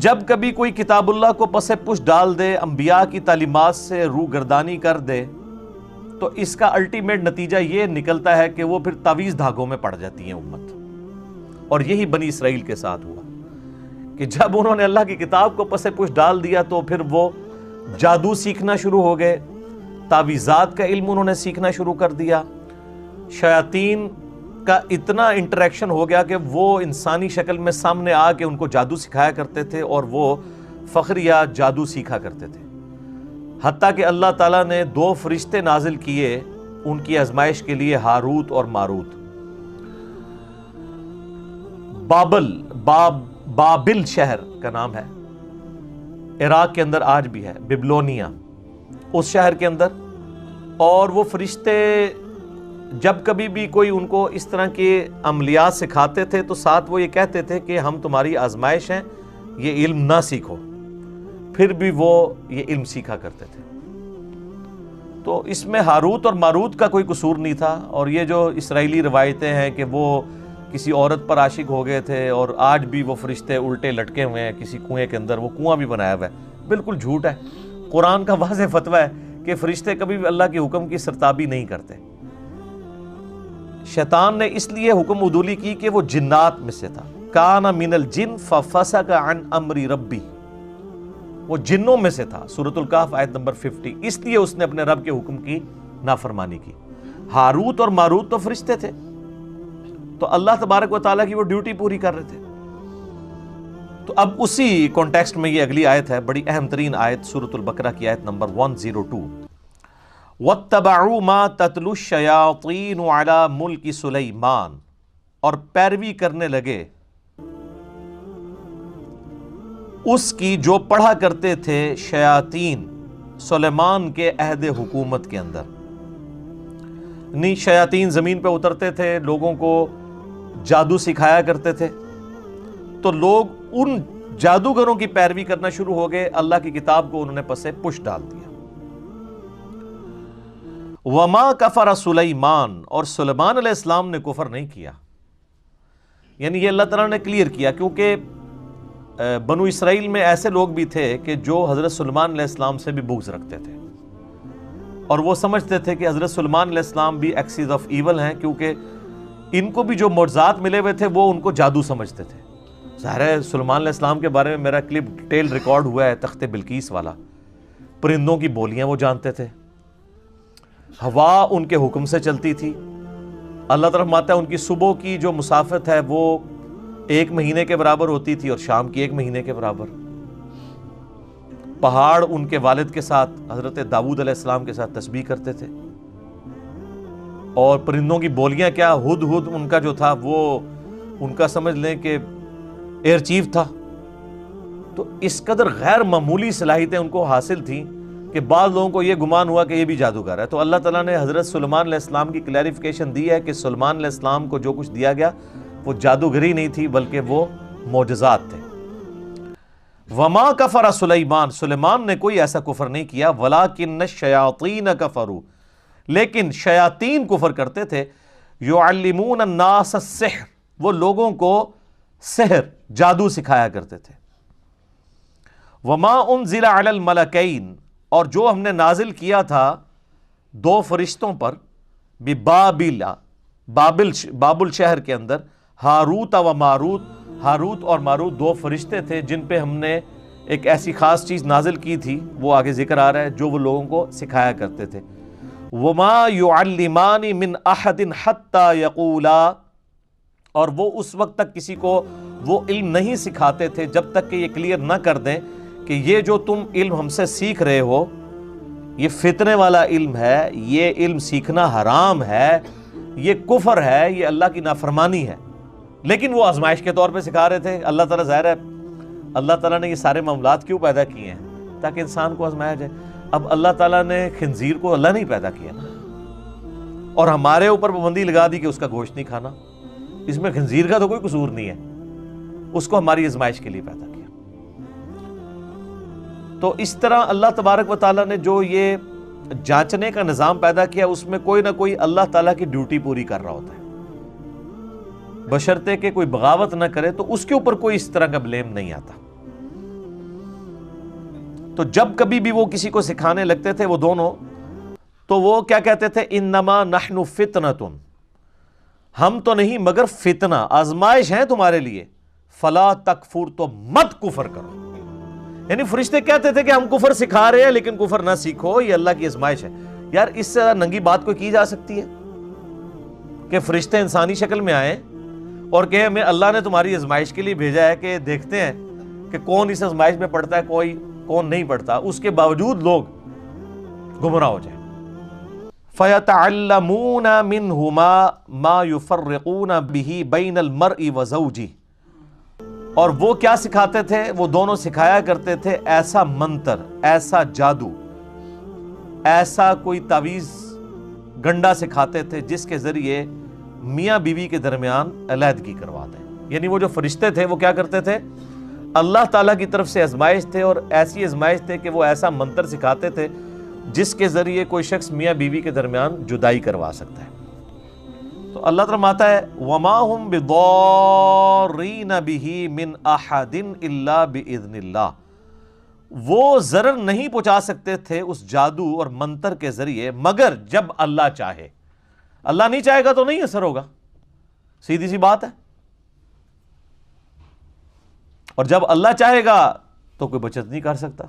جب کبھی کوئی کتاب اللہ کو پس پش ڈال دے، انبیاء کی تعلیمات سے روگردانی کر دے، تو اس کا الٹیمیٹ نتیجہ یہ نکلتا ہے کہ وہ پھر تعویذ دھاگوں میں پڑ جاتی ہیں امت. اور یہی بنی اسرائیل کے ساتھ ہوا کہ جب انہوں نے اللہ کی کتاب کو پس پش ڈال دیا تو پھر وہ جادو سیکھنا شروع ہو گئے، تعویذات کا علم انہوں نے سیکھنا شروع کر دیا. شیاطین کا اتنا انٹریکشن ہو گیا کہ وہ انسانی شکل میں سامنے آ کے ان کو جادو سکھایا کرتے تھے اور وہ فخریہ جادو سیکھا کرتے تھے. حتیٰ کہ اللہ تعالیٰ نے 2 فرشتے نازل کیے ان کی آزمائش کے لیے، ہاروت اور ماروت. بابل شہر کا نام ہے، عراق کے اندر آج بھی ہے، بیبلونیا، اس شہر کے اندر. اور وہ فرشتے جب کبھی بھی کوئی ان کو اس طرح کے عملیات سکھاتے تھے تو ساتھ وہ یہ کہتے تھے کہ ہم تمہاری آزمائش ہیں، یہ علم نہ سیکھو. پھر بھی وہ یہ علم سیکھا کرتے تھے. تو اس میں ہاروت اور ماروت کا کوئی قصور نہیں تھا. اور یہ جو اسرائیلی روایتیں ہیں کہ وہ کسی عورت پر عاشق ہو گئے تھے اور آج بھی وہ فرشتے الٹے لٹکے ہوئے ہیں کسی کنویں کے اندر، وہ کنواں بھی بنایا ہوا ہے، بالکل جھوٹ ہے. قرآن کا واضح فتویٰ ہے کہ فرشتے کبھی بھی اللہ کے حکم کی سرتابی نہیں کرتے. شیطان نے اس لیے حکم عدولی کی کہ وہ جنات میں سے تھا. کان من الجن ففسق عن امر ربی، وہ جنوں میں سے تھا. سورۃ الکہف آیت نمبر 50. اس لیے اس نے اپنے رب کے حکم کی نافرمانی کی. ہاروت اور ماروت تو فرشتے تھے، تو اللہ تبارک و تعالیٰ کی وہ ڈیوٹی پوری کر رہے تھے. تو اب اسی کانٹیکسٹ میں یہ اگلی آیت ہے، بڑی اہم ترین آیت، سورۃ البقرہ کی آیت نمبر 102. وَاتَّبَعُوا مَا تَتْلُو الشَّيَاطِينُ عَلَى مُلْكِ سُلَيْمَانَ، اور پیروی کرنے لگے اس کی جو پڑھا کرتے تھے شیاطین سلیمان کے عہد حکومت کے اندر. نہیں، شیاطین زمین پہ اترتے تھے، لوگوں کو جادو سکھایا کرتے تھے، تو لوگ ان جادوگروں کی پیروی کرنا شروع ہو گئے. اللہ کی کتاب کو انہوں نے پس پش ڈال دیا. وما کفر سلیمان، اور سلیمان علیہ السلام نے کفر نہیں کیا. یعنی یہ اللہ تعالیٰ نے کلیئر کیا، کیونکہ بنو اسرائیل میں ایسے لوگ بھی تھے کہ جو حضرت سلیمان علیہ السلام سے بھی بغض رکھتے تھے، اور وہ سمجھتے تھے کہ حضرت سلیمان علیہ السلام بھی ایکسیز آف ایول ہیں، کیونکہ ان کو بھی جو معجزات ملے ہوئے تھے وہ ان کو جادو سمجھتے تھے. ظاہر ہے سلیمان علیہ السلام کے بارے میں میرا کلپ ڈیٹیل ریکارڈ ہوا ہے، تخت بلقیس والا. پرندوں کی بولیاں وہ جانتے تھے، ہوا ان کے حکم سے چلتی تھی. اللہ تعالیٰ فرماتا ہے ان کی صبح کی جو مسافت ہے وہ 1 مہینے کے برابر ہوتی تھی اور شام کی 1 مہینے کے برابر. پہاڑ ان کے والد کے ساتھ، حضرت داؤد علیہ السلام کے ساتھ تسبیح کرتے تھے. اور پرندوں کی بولیاں کیا، ہد ہد ان کا جو تھا وہ ان کا سمجھ لیں کہ ایئر چیف تھا. تو اس قدر غیر معمولی صلاحیتیں ان کو حاصل تھیں کہ بعض لوگوں کو یہ گمان ہوا کہ یہ بھی جادوگر ہے. تو اللہ تعالیٰ نے حضرت سلیمان علیہ السلام کی کلیریفیکیشن دی ہے کہ سلیمان علیہ السلام کو جو کچھ دیا گیا وہ جادوگری نہیں تھی بلکہ وہ معجزات تھے. وما کفر سلیمان، سلیمان نے کوئی ایسا کفر نہیں کیا. ولکن الشیاطین کفروا، لیکن شیاطین کفر کرتے تھے. یعلمون الناس السحر، وہ لوگوں کو سحر جادو سکھایا کرتے تھے. وما انزل علی الملکین، اور جو ہم نے نازل کیا تھا 2 فرشتوں پر، بابل شہر کے اندر، ہاروت و ماروت. ہاروت اور ماروت 2 فرشتے تھے جن پہ ہم نے ایک ایسی خاص چیز نازل کی تھی، وہ آگے ذکر آ رہا ہے، جو وہ لوگوں کو سکھایا کرتے تھے. وما يعلمان من احد حتى يقولا، اور وہ اس وقت تک کسی کو وہ علم نہیں سکھاتے تھے جب تک کہ یہ کلیئر نہ کر دیں کہ یہ جو تم علم ہم سے سیکھ رہے ہو یہ فتنے والا علم ہے، یہ علم سیکھنا حرام ہے، یہ کفر ہے، یہ اللہ کی نافرمانی ہے. لیکن وہ آزمائش کے طور پہ سکھا رہے تھے. اللہ تعالیٰ ظاہر ہے اللہ تعالیٰ نے یہ سارے معاملات کیوں پیدا کیے ہیں؟ تاکہ انسان کو آزمایا جائے. اب اللہ تعالیٰ نے خنزیر کو اللہ نہیں پیدا کیا نا، اور ہمارے اوپر پابندی لگا دی کہ اس کا گوشت نہیں کھانا. اس میں خنزیر کا تو کوئی قصور نہیں ہے، اس کو ہماری آزمائش کے لیے پیدا کیا. تو اس طرح اللہ تبارک و تعالیٰ نے جو یہ جانچنے کا نظام پیدا کیا اس میں کوئی نہ کوئی اللہ تعالیٰ کی ڈیوٹی پوری کر رہا ہوتا ہے، بشرطے کہ کوئی بغاوت نہ کرے تو اس کے اوپر کوئی اس طرح کا بلیم نہیں آتا. تو جب کبھی بھی وہ کسی کو سکھانے لگتے تھے وہ دونوں، تو وہ کیا کہتے تھے؟ انما نحن فتنۃ، ہم تو نہیں مگر فتنہ، آزمائش ہے تمہارے لیے، فلا تکفر، تو مت کفر کرو۔ یعنی فرشتے کہتے تھے کہ ہم کفر سکھا رہے ہیں لیکن کفر نہ سیکھو، یہ اللہ کی آزمائش ہے۔ یار اس سے ننگی بات کوئی کی جا سکتی ہے کہ فرشتے انسانی شکل میں آئیں اور کہ ہمیں اللہ نے تمہاری آزمائش کے لیے بھیجا ہے کہ دیکھتے ہیں کہ کون اس آزمائش میں پڑتا ہے، کون نہیں پڑتا، اس کے باوجود لوگ گمراہ ہو جائیں۔ فَيَتَعَلَّمُونَ مِنْهُمَا مَا يُفَرِّقُونَ بِهِ بَيْنَ الْمَرْءِ وَزَوْجِهِ، اور وہ کیا سکھاتے تھے؟ وہ دونوں سکھایا کرتے تھے ایسا منتر، ایسا جادو، ایسا کوئی تعویذ گنڈا سکھاتے تھے جس کے ذریعے میاں بیوی کے درمیان علیحدگی کروا دیں۔ یعنی وہ جو فرشتے تھے وہ کیا کرتے تھے؟ اللہ تعالیٰ کی طرف سے آزمائش تھے، اور ایسی آزمائش تھے کہ وہ ایسا منتر سکھاتے تھے جس کے ذریعے کوئی شخص میاں بیوی کے درمیان جدائی کروا سکتا ہے۔ تو اللہ تعالیٰ فرماتا ہے وَمَا هُمْ بِضَارِّينَ بِهِ مِنْ أَحَدٍ إِلَّا بِإِذْنِ اللَّهِ، وہ ضرر نہیں پہنچا سکتے تھے اس جادو اور منتر کے ذریعے مگر جب اللہ چاہے۔ اللہ نہیں چاہے گا تو نہیں اثر ہوگا، سیدھی سی بات ہے، اور جب اللہ چاہے گا تو کوئی بچت نہیں کر سکتا۔